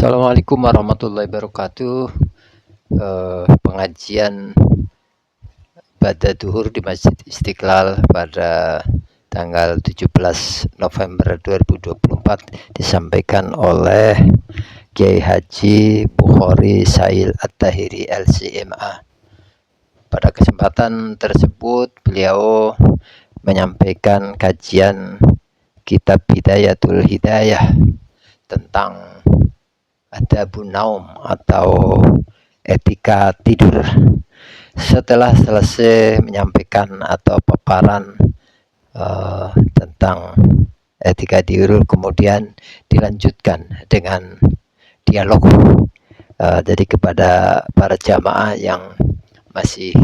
Assalamualaikum warahmatullahi wabarakatuh. Pengajian pada duhur di Masjid Istiqlal pada tanggal 17 November 2024 disampaikan oleh Kiai Haji Bukhari Sail At-Tahiri LCMA. Pada kesempatan tersebut beliau menyampaikan kajian kitab Bidayatul Hidayah tentang adabun naum atau etika tidur. Setelah selesai menyampaikan atau paparan tentang etika tidur, kemudian dilanjutkan dengan dialog. Jadi kepada para jamaah yang masih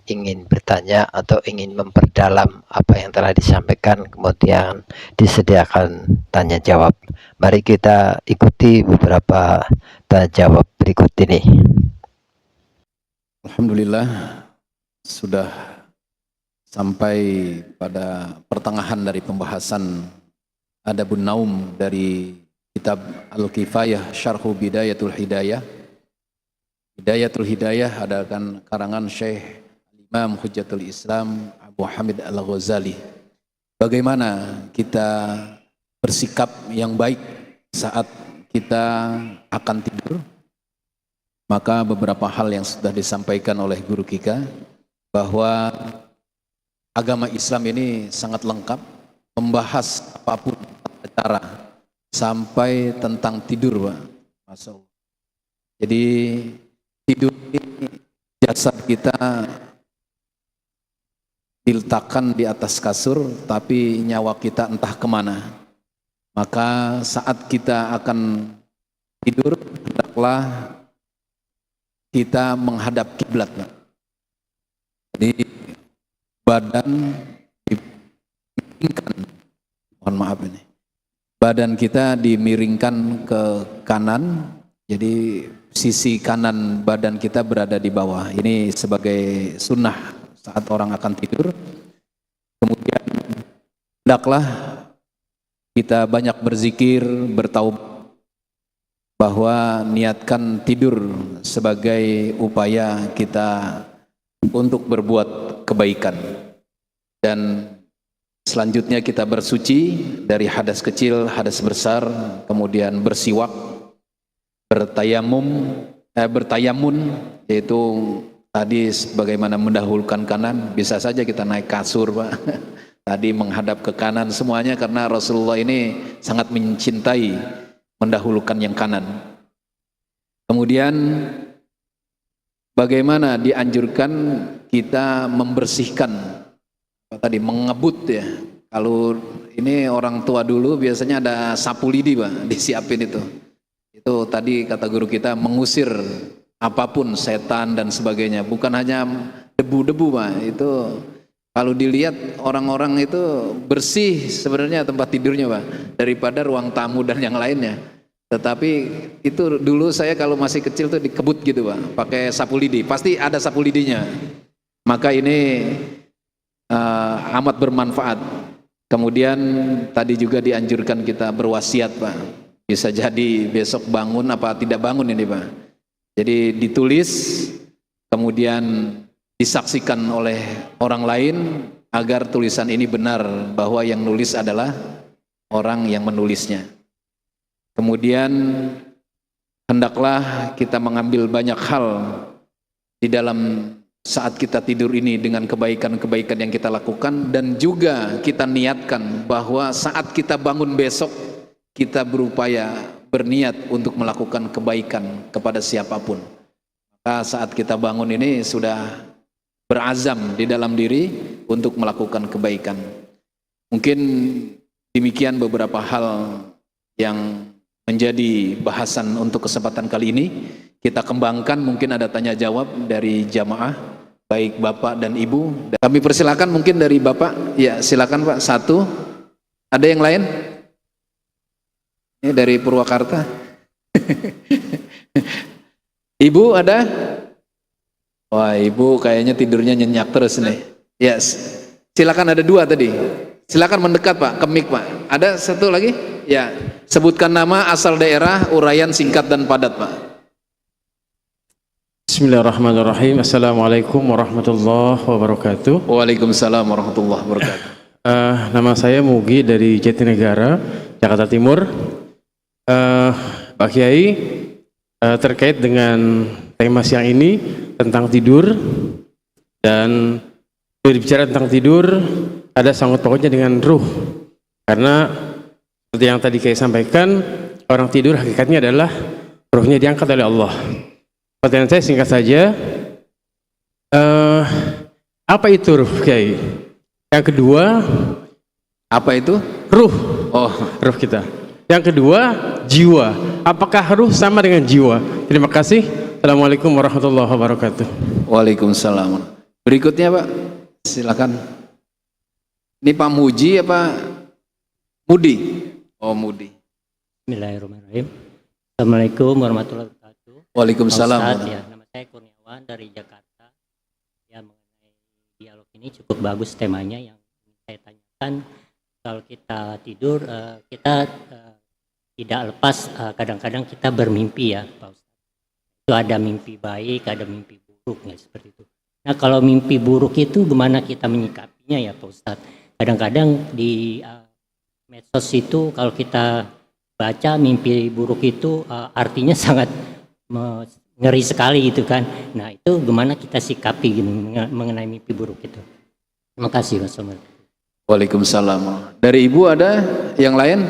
ingin bertanya atau ingin memperdalam apa yang telah disampaikan, kemudian disediakan tanya jawab. Mari kita ikuti beberapa tanya jawab berikut ini. Alhamdulillah sudah sampai pada pertengahan dari pembahasan Adabun Naum dari kitab Al-Kifayah Syarhu Bidayatul Hidayah. Bidayatul Hidayah adalah karangan Syekh Imam Hujjatul Islam Abu Hamid Al-Ghazali. Bagaimana kita bersikap yang baik saat kita akan tidur? Maka beberapa hal yang sudah disampaikan oleh guru kita, bahwa agama Islam ini sangat lengkap, membahas apapun cara sampai tentang tidur, Pak. Masya Allah. Jadi tidur ini jasad kita diletakkan di atas kasur, tapi nyawa kita entah kemana. Maka saat kita akan tidur, hendaklah kita menghadap kiblat. Jadi badan dimiringkan, mohon maaf ini, badan kita dimiringkan ke kanan, jadi sisi kanan badan kita berada di bawah. Ini sebagai sunnah saat orang akan tidur. Kemudian hendaklah kita banyak berzikir, bertaubat, bahwa niatkan tidur sebagai upaya kita untuk berbuat kebaikan. Dan selanjutnya kita bersuci dari hadas kecil, hadas besar, kemudian bersiwak, bertayamun, yaitu tadi sebagaimana mendahulukan kanan. Bisa saja kita naik kasur, Pak. Tadi menghadap ke kanan semuanya, karena Rasulullah ini sangat mencintai mendahulukan yang kanan. Kemudian bagaimana dianjurkan kita membersihkan, tadi mengebut ya. Kalau ini orang tua dulu biasanya ada sapu lidi, Pak, disiapin itu. Itu tadi kata guru kita mengusir apapun, setan dan sebagainya. Bukan hanya debu-debu, Pak. Itu kalau dilihat orang-orang itu bersih sebenarnya tempat tidurnya, Pak, daripada ruang tamu dan yang lainnya. Tetapi itu dulu saya kalau masih kecil tuh dikebut gitu, Pak, pakai sapu lidi. Pasti ada sapu lidinya. Maka ini amat bermanfaat. Kemudian tadi juga dianjurkan kita berwasiat, Pak. Bisa jadi besok bangun apa tidak bangun ini, Pak. Jadi ditulis, kemudian disaksikan oleh orang lain agar tulisan ini benar, bahwa yang nulis adalah orang yang menulisnya. Kemudian hendaklah kita mengambil banyak hal di dalam saat kita tidur ini dengan kebaikan-kebaikan yang kita lakukan, dan juga kita niatkan bahwa saat kita bangun besok kita berupaya berniat untuk melakukan kebaikan kepada siapapun. Maka saat kita bangun ini sudah berazam di dalam diri untuk melakukan kebaikan. Mungkin demikian beberapa hal yang menjadi bahasan untuk kesempatan kali ini. Kita kembangkan, mungkin ada tanya jawab dari jamaah, baik Bapak dan Ibu. Kami persilakan mungkin dari Bapak. Ya, silakan Pak, satu. Ada yang lain? Ini dari Purwakarta. Ibu ada? Wah, Ibu kayaknya tidurnya nyenyak terus nih. Yes. Silakan, ada dua tadi. Silakan mendekat, Pak, ke mic, Pak. Ada satu lagi? Ya, sebutkan nama, asal daerah, uraian singkat dan padat, Pak. Bismillahirrahmanirrahim. Assalamualaikum warahmatullahi wabarakatuh. Waalaikumsalam warahmatullahi wabarakatuh. Nama saya Mugi dari Jatinegara, Jakarta Timur. Pak Kiai, terkait dengan tema siang ini tentang tidur, dan berbicara tentang tidur ada sangkut pautnya dengan ruh, karena seperti yang tadi Kiai sampaikan, orang tidur hakikatnya adalah ruhnya diangkat oleh Allah. Pertanyaan saya singkat saja, apa itu ruh, Kiai? Yang kedua, apa itu? ruh. Oh, Ruh kita. Yang kedua, jiwa. Apakah ruh sama dengan jiwa? Terima kasih. Assalamualaikum warahmatullahi wabarakatuh. waalaikumsalam. Berikutnya, Pak, silakan. Ini Pak Muji apa Mudi? Oh, Mudi. Bismillahirrahmanirrahim. Assalamualaikum warahmatullahi wabarakatuh. Waalaikumsalam. Pak Ustadz, ya, nama saya Kurniawan dari Jakarta. Ya, mengenai dialog ini cukup bagus temanya. Yang saya tanyakan, kalau kita tidur, kita tidak lepas, kadang-kadang kita bermimpi ya, Pak Ustadz. Itu ada mimpi baik, ada mimpi buruk, ya, seperti itu. Nah, kalau mimpi buruk itu gimana kita menyikapinya ya, Pak Ustadz? Kadang-kadang di medsos itu kalau kita baca mimpi buruk itu artinya sangat ngeri sekali gitu kan. Nah, itu gimana kita sikapi mengenai mimpi buruk itu? Terima kasih. Wassalamualaikum. Waalaikumsalam. Dari Ibu ada yang lain?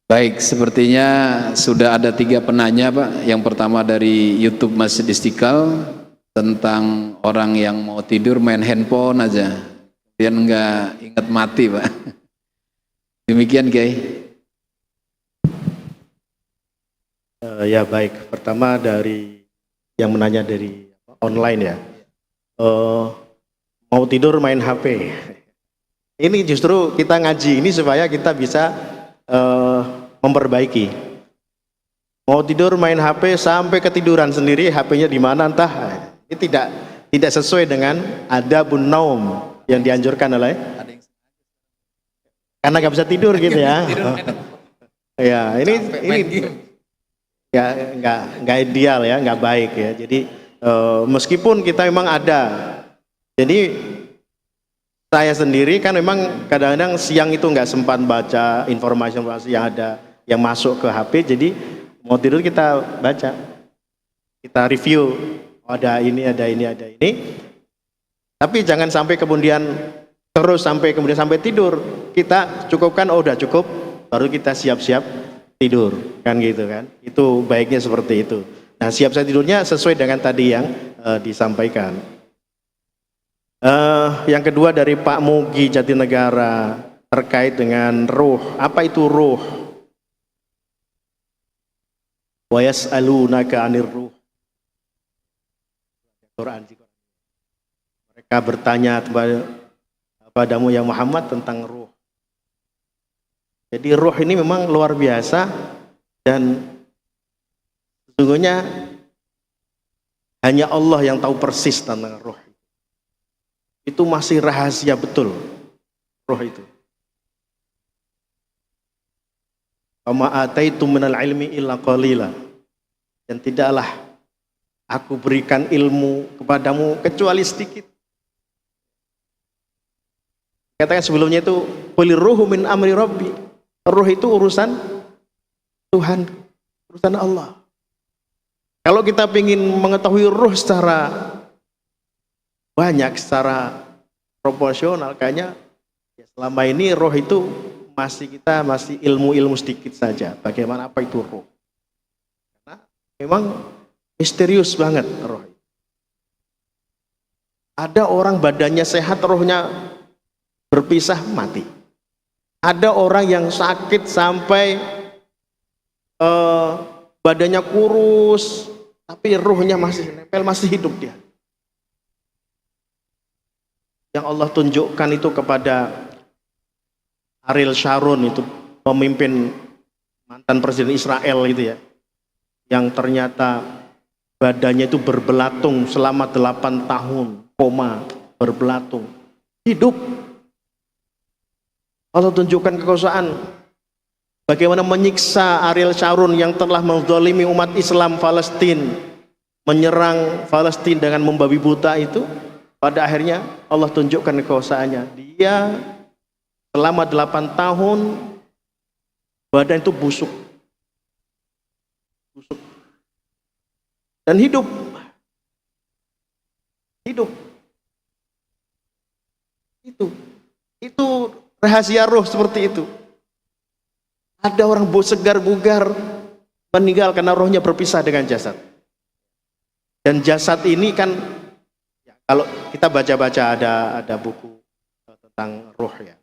Baik, sepertinya sudah ada 3 penanya, Pak. Yang pertama dari YouTube Masjid Istiqlal tentang orang yang mau tidur main handphone aja, dia nggak ingat mati, Pak. Demikian, Kiai. Ya baik, pertama dari yang menanya dari online ya, mau tidur main HP. Ini justru kita ngaji ini supaya kita bisa memperbaiki. Mau tidur main HP sampai ketiduran sendiri, HP-nya di mana entah. Ini tidak sesuai dengan adabun naum yang dianjurkan oleh, karena nggak bisa tidur gitu ya. Ya ini ya nggak ideal ya, nggak baik ya. Jadi meskipun kita memang ada, jadi saya sendiri kan memang kadang-kadang siang itu nggak sempat baca informasi-informasi yang ada yang masuk ke HP, jadi mau tidur kita baca, kita review, ada ini, ada ini, ada ini. Tapi jangan sampai kemudian terus sampai tidur. Kita cukupkan, oh udah cukup, baru kita siap-siap tidur, kan gitu kan. Itu baiknya seperti itu. Nah, siap-siap tidurnya sesuai dengan tadi yang disampaikan. Yang kedua dari Pak Mugi Jatinegara terkait dengan ruh. Apa itu ruh? Wa yas'alunaka 'anir ruh. Quran. Mereka bertanya kepadamu ya Muhammad tentang ruh. Jadi ruh ini memang luar biasa, dan sesungguhnya hanya Allah yang tahu persis tentang ruh. Itu masih rahasia betul, ruh itu. Wa ma ataitum minal ilmi illa qalila. Dan tidaklah aku berikan ilmu kepadamu kecuali sedikit. Katakan sebelumnya itu qulir ruhu min amri rabbi. Ruh itu urusan Tuhan, urusan Allah. Kalau kita ingin mengetahui ruh secara banyak, secara proporsional, kayaknya ya selama ini ruh itu kita masih ilmu-ilmu sedikit saja. Bagaimana apa itu ruh? Karena memang misterius banget roh. Ada orang badannya sehat, rohnya berpisah mati. Ada orang yang sakit sampai badannya kurus, tapi ruhnya masih nempel, masih hidup dia. Yang Allah tunjukkan itu kepada Ariel Sharon, itu pemimpin mantan presiden Israel itu ya, yang ternyata badannya itu berbelatung selama 8 tahun, koma, berbelatung, hidup. Allah tunjukkan kekuasaan, bagaimana menyiksa Ariel Sharon yang telah menzalimi umat Islam Palestina, menyerang Palestina dengan membabi buta itu. Pada akhirnya Allah tunjukkan kekuasaannya. Dia selama 8 tahun badan itu busuk dan hidup itu rahasia roh seperti itu. Ada orang segar bugar meninggal karena rohnya berpisah dengan jasad. Dan jasad ini kan ya, kalau kita baca-baca ada buku tentang roh ya.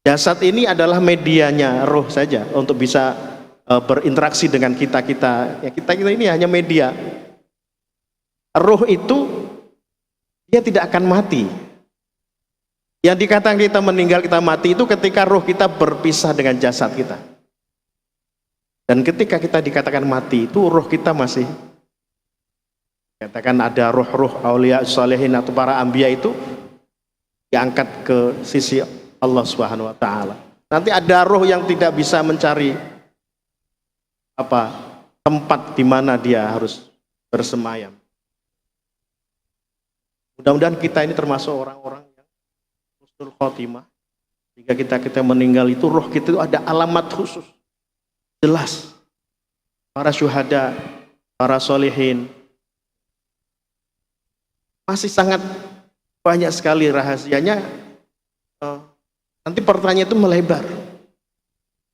Jasad ini adalah medianya roh saja untuk bisa berinteraksi dengan kita-kita. Ya, kita-kita ini hanya media. Roh itu dia tidak akan mati. Yang dikatakan kita meninggal, kita mati itu ketika roh kita berpisah dengan jasad kita. Dan ketika kita dikatakan mati itu roh kita masih, katakan ada roh-roh aulia salihin atau para anbiya itu diangkat ke sisi Allah Subhanahu wa taala. Nanti ada roh yang tidak bisa mencari tempat di mana dia harus bersemayam. Mudah-mudahan kita ini termasuk orang-orang yang husnul khotimah. Jika kita meninggal itu roh kita itu ada alamat khusus. Jelas. Para syuhada, para solihin. Masih sangat banyak sekali rahasianya. Nanti pertanyaan itu melebar.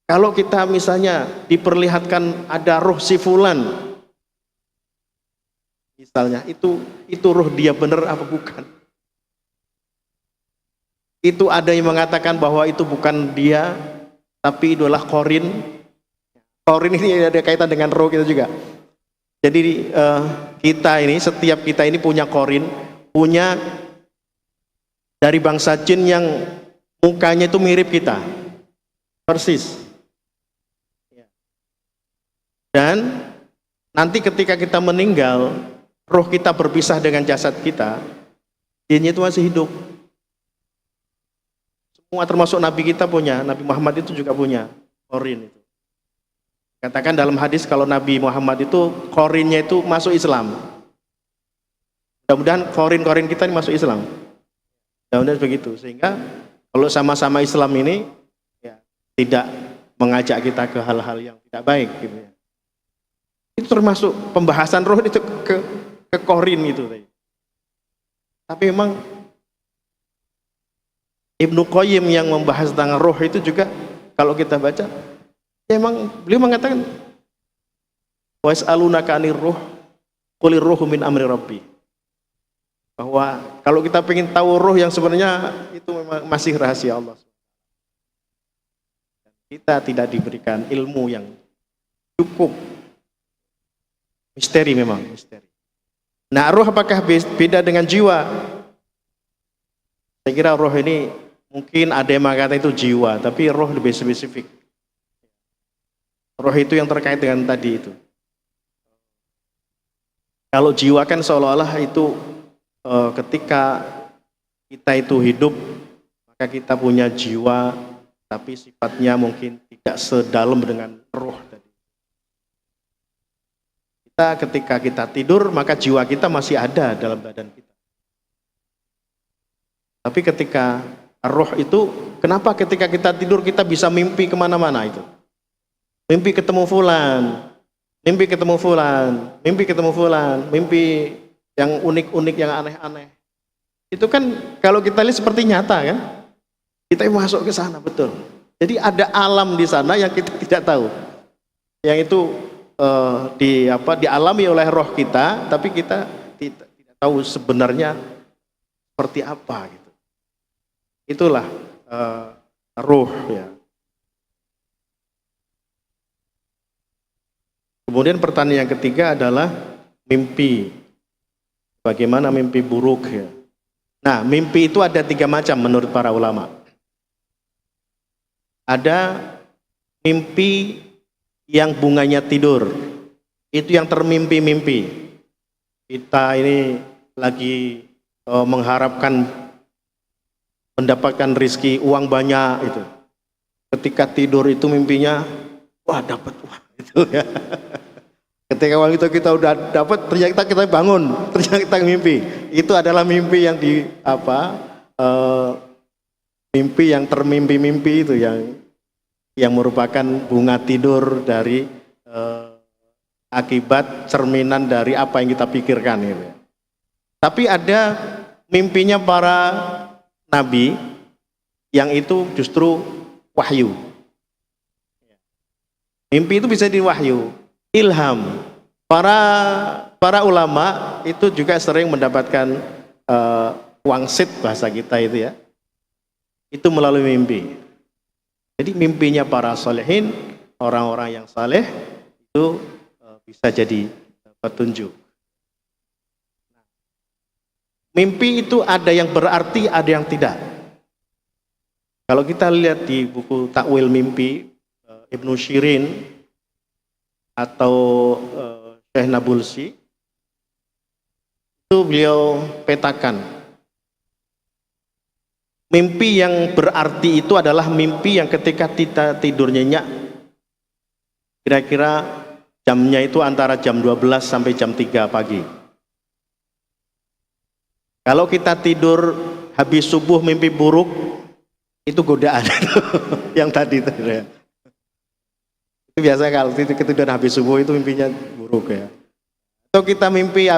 Kalau kita misalnya diperlihatkan ada roh si fulan, misalnya itu roh dia benar apa bukan? Itu ada yang mengatakan bahwa itu bukan dia, tapi itu adalah korin. Korin ini ada kaitan dengan roh kita juga. Jadi setiap kita ini punya korin, punya dari bangsa jin yang mukanya itu mirip kita, persis. Dan nanti ketika kita meninggal, roh kita berpisah dengan jasad kita, jinnya itu masih hidup. Semua termasuk Nabi kita punya, Nabi Muhammad itu juga punya korin itu. Katakan dalam hadis kalau Nabi Muhammad itu korinnya itu masuk Islam. Mudah-mudahan korin kita ini masuk Islam. Mudah-mudahan begitu. Sehingga kalau sama-sama Islam ini ya, tidak mengajak kita ke hal-hal yang tidak baik gitu ya. Itu termasuk pembahasan roh itu ke korin itu. Tapi memang Ibnu Qayyim yang membahas tentang roh itu juga kalau kita baca, ya memang beliau mengatakan was'alunaka 'anir ruh qulir ruhu min amri rabbi. Bahwa kalau kita ingin tahu roh yang sebenarnya itu memang masih rahasia Allah. Kita tidak diberikan ilmu yang cukup. Misteri memang, misteri. Nah, roh apakah beda dengan jiwa? Saya kira roh ini mungkin ada yang mengatakan itu jiwa, tapi roh lebih spesifik. Roh itu yang terkait dengan tadi itu. Kalau jiwa kan seolah-olah itu ketika kita itu hidup, maka kita punya jiwa, tapi sifatnya mungkin tidak sedalam dengan roh tadi. Ketika kita tidur, maka jiwa kita masih ada dalam badan kita. Tapi ketika roh itu, kenapa ketika kita tidur kita bisa mimpi kemana-mana itu? Mimpi ketemu fulan, mimpi ketemu fulan, mimpi ketemu fulan, mimpi yang unik-unik, yang aneh-aneh. Itu kan kalau kita lihat seperti nyata kan? Kita masuk ke sana, betul. Jadi ada alam di sana yang kita tidak tahu. Yang itu dialami oleh roh kita, tapi kita tidak tahu sebenarnya seperti apa gitu. Itulah roh ya. Kemudian pertanyaan yang ketiga adalah mimpi. Bagaimana mimpi buruk ya? Nah, mimpi itu ada 3 macam menurut para ulama. Ada mimpi yang bunganya tidur, itu yang termimpi-mimpi. Kita ini lagi mengharapkan mendapatkan rezeki uang banyak itu. ketika tidur itu mimpinya, wah dapat, wah itu ya. Ketika waktu itu kita udah dapat, ternyata kita bangun, ternyata kita mimpi. Itu adalah mimpi yang mimpi yang termimpi-mimpi itu yang merupakan bunga tidur dari akibat cerminan dari apa yang kita pikirkan gitu. Tapi ada mimpinya para nabi yang itu justru wahyu. Mimpi itu bisa diwahyu, ilham. Para ulama itu juga sering mendapatkan wangsit bahasa kita itu ya. Itu melalui mimpi. Jadi mimpinya para solehin, orang-orang yang saleh itu bisa jadi petunjuk. Mimpi itu ada yang berarti, ada yang tidak. Kalau kita lihat di buku Takwil Mimpi Ibnu Shirin atau Syekh Nabulsi, itu beliau petakan. Mimpi yang berarti itu adalah mimpi yang ketika kita tidur nyenyak, kira-kira jamnya itu antara jam 12 sampai jam 3 pagi. Kalau kita tidur habis subuh mimpi buruk, itu godaan. Yang tadi itu ya. Itu biasa kalau ketiduran habis subuh itu mimpinya buruk ya. Atau kita mimpi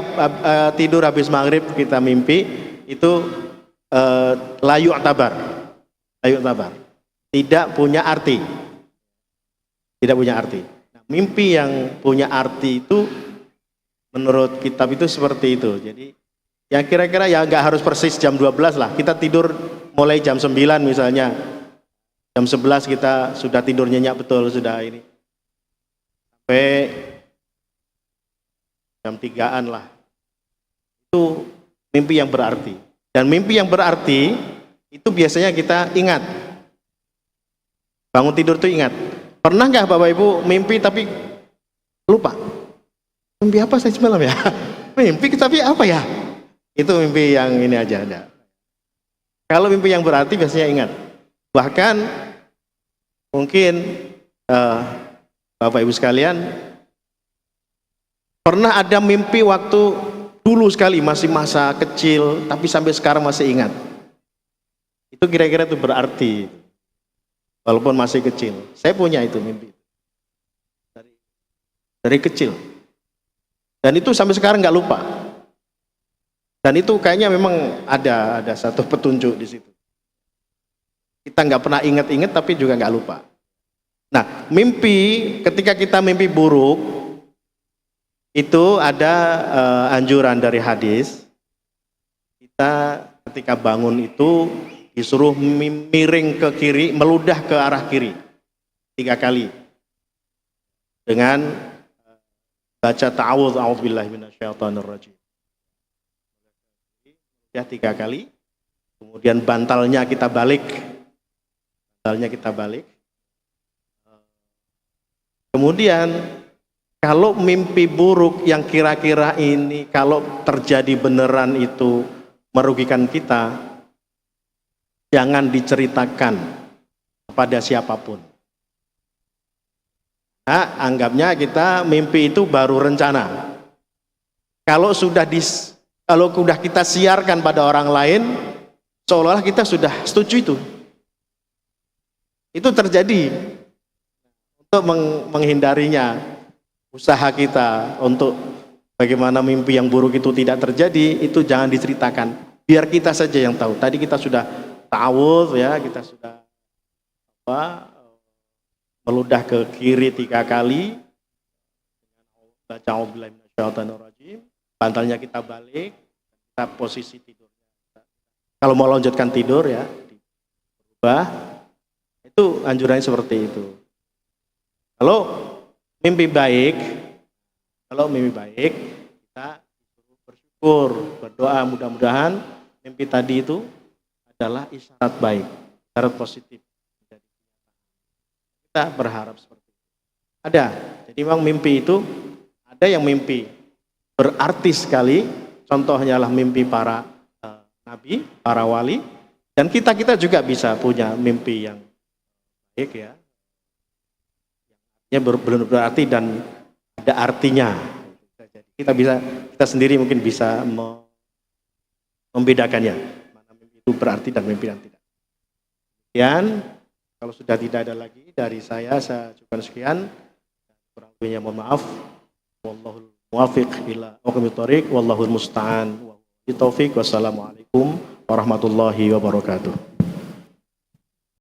tidur habis maghrib, kita mimpi itu layu tabar, tidak punya arti, Nah, mimpi yang punya arti itu menurut kitab itu seperti itu. Jadi ya kira-kira ya nggak harus persis jam 12 lah, kita tidur mulai jam 9 misalnya, jam 11 kita sudah tidur nyenyak betul, sudah ini sampai jam 3-an lah, itu mimpi yang berarti. Dan mimpi yang berarti itu biasanya kita ingat. Bangun tidur tuh ingat. Pernah nggak Bapak Ibu mimpi tapi lupa? Mimpi apa saya semalam ya? Mimpi tapi apa ya? Itu mimpi yang ini aja ada. Kalau mimpi yang berarti biasanya ingat. Bahkan mungkin Bapak Ibu sekalian pernah ada mimpi waktu dulu sekali masih masa kecil, tapi sampai sekarang masih ingat. Itu kira-kira itu berarti, walaupun masih kecil. Saya punya itu mimpi dari kecil, dan itu sampai sekarang nggak lupa. Dan itu kayaknya memang ada satu petunjuk di situ. Kita nggak pernah ingat-ingat, tapi juga nggak lupa. Nah, mimpi ketika kita mimpi buruk, itu ada anjuran dari hadis, kita ketika bangun itu disuruh miring ke kiri, meludah ke arah kiri 3 kali dengan baca ta'awudz, a'udzubillahi minasyaitonirrajim. Ya 3 kali, kemudian bantalnya kita balik, kemudian kalau mimpi buruk yang kira-kira ini kalau terjadi beneran itu merugikan kita, jangan diceritakan kepada siapapun. Nah, anggapnya kita mimpi itu baru rencana. Kalau sudah kita siarkan pada orang lain, seolah-olah kita sudah setuju itu. Itu terjadi. Untuk menghindarinya, usaha kita untuk bagaimana mimpi yang buruk itu tidak terjadi, itu jangan diceritakan, biar kita saja yang tahu. Tadi kita sudah ta'awudz ya, kita sudah meludah ke kiri 3 kali, baca a'udzubillahi minasyaitonirrajim, bantalnya kita balik, kita posisi tidur. Kalau mau lanjutkan tidur ya, berubah. Itu anjurannya seperti itu. Kalau mimpi baik, kita bersyukur, berdoa, mudah-mudahan mimpi tadi itu adalah isyarat baik, isyarat positif. Kita berharap seperti itu. Ada, jadi memang mimpi itu ada yang mimpi berarti sekali, contohnya lah mimpi para nabi, para wali, dan kita juga bisa punya mimpi yang baik ya. Ya belum berarti dan ada artinya. Kita sendiri mungkin bisa membedakannya. Mana mimpi itu berarti dan mimpi yang tidak. Sekian, kalau sudah tidak ada lagi dari saya cukup sekian. Kurang lebihnya mohon maaf. Wallahul muwaffiq ila aqwamit thoriq, wallahul musta'an. Wassalamualaikum warahmatullahi wabarakatuh.